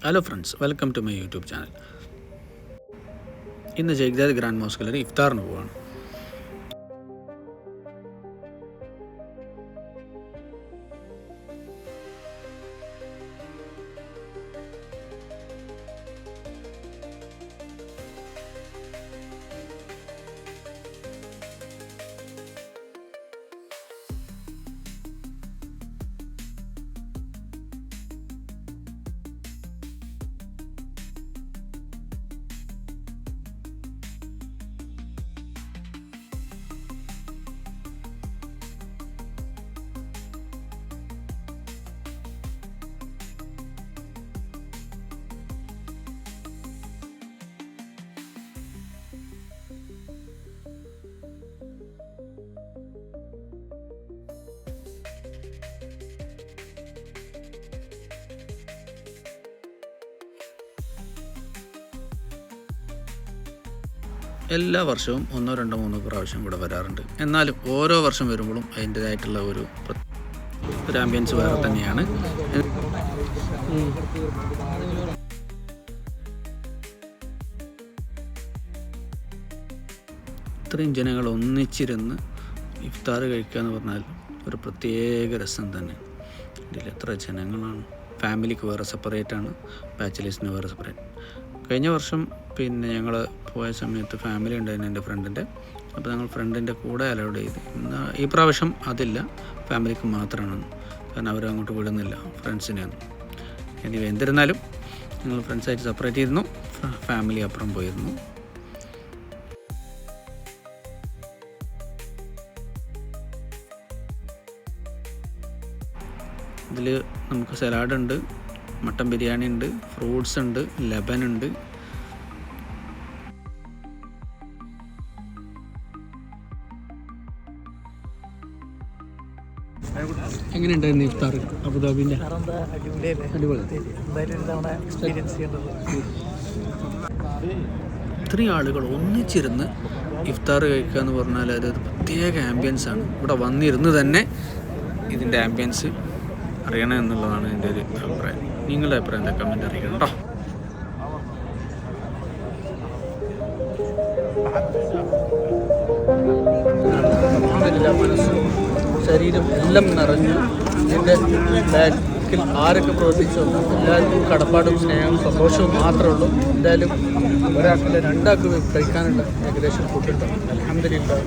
Hello friends, welcome to my YouTube channel. ഇന്ന് ജഗ്ദാദ് grand മോസ്കിൽ ഇഫ്താറിന് പോവാണ്. എല്ലാ വർഷവും 1, 2, 3 പ്രാവശ്യം ഇവിടെ വരാറുണ്ട്. എന്നാലും ഓരോ വർഷം വരുമ്പോഴും അതിൻ്റേതായിട്ടുള്ള ഒരു ആംബിയൻസ് വേറെ തന്നെയാണ്. ഇത്രയും ജനങ്ങൾ ഒന്നിച്ചിരുന്ന് ഇഫ്താർ കഴിക്കുക എന്ന് പറഞ്ഞാൽ ഒരു പ്രത്യേക രസം തന്നെ. ഇതിൽ എത്ര ജനങ്ങളാണ്. ഫാമിലിക്ക് വേറെ സെപ്പറേറ്റാണ്, ബാച്ചിലേഴ്സിന് വേറെ സെപ്പറേറ്റ്. കഴിഞ്ഞ വർഷം ഞങ്ങൾ പോയ സമയത്ത് ഫാമിലി ഉണ്ടായിരുന്നു എൻ്റെ ഫ്രണ്ടിൻ്റെ. അപ്പോൾ ഞങ്ങൾ ഫ്രണ്ടിൻ്റെ കൂടെ അലൗഡ് ചെയ്ത്. ഈ പ്രാവശ്യം അതില്ല, ഫാമിലിക്ക് മാത്രമാണ്. കാരണം അവരങ്ങോട്ട് വിടുന്നില്ല ഫ്രണ്ട്സിനെയൊന്നും. എനിവേ, എന്നിരുന്നാലും ഞങ്ങൾ ഫ്രണ്ട്സായിട്ട് സെപ്പറേറ്റ് ചെയ്തിരുന്നു, ഫാമിലി അപ്പുറം പോയിരുന്നു. ഇതിൽ നമുക്ക് സലാഡുണ്ട്, മട്ടൻ ബിരിയാണി ഉണ്ട്, ഫ്രൂട്ട്സ് ഉണ്ട്, ലബൻ ഉണ്ട്. എങ്ങനെയുണ്ടായിരുന്നു ഇഫ്താർ അബുദാബിൻ്റെ? ഇത്രയും ആളുകൾ ഒന്നിച്ചിരുന്ന് ഇഫ്താർ കഴിക്കുക എന്ന് പറഞ്ഞാൽ അതൊരു പ്രത്യേക ആംബിയൻസ് ആണ്. ഇവിടെ വന്നിരുന്ന് തന്നെ ഇതിൻ്റെ ആംബിയൻസ് അറിയണം എന്നുള്ളതാണ് എൻ്റെ ഒരു അഭിപ്രായം. നിങ്ങളുടെ അഭിപ്രായം എന്താ? കമൻറ്റ് അറിയിക്കണം കേട്ടോ. മനസ്സും ശരീരം എല്ലാം നിറഞ്ഞു. എൻ്റെ ബാക്കിൽ ആരൊക്കെ പ്രവർത്തിച്ചോ എല്ലാവർക്കും കടപ്പാടും സ്നേഹവും സന്തോഷവും മാത്രമേ ഉള്ളൂ. എന്തായാലും ഒരാൾക്കില്ല, രണ്ടാൾക്ക് കഴിക്കാനുള്ള ഏകദേശം ഫുഡുണ്ട്. അൽഹംദുലില്ലാഹ്.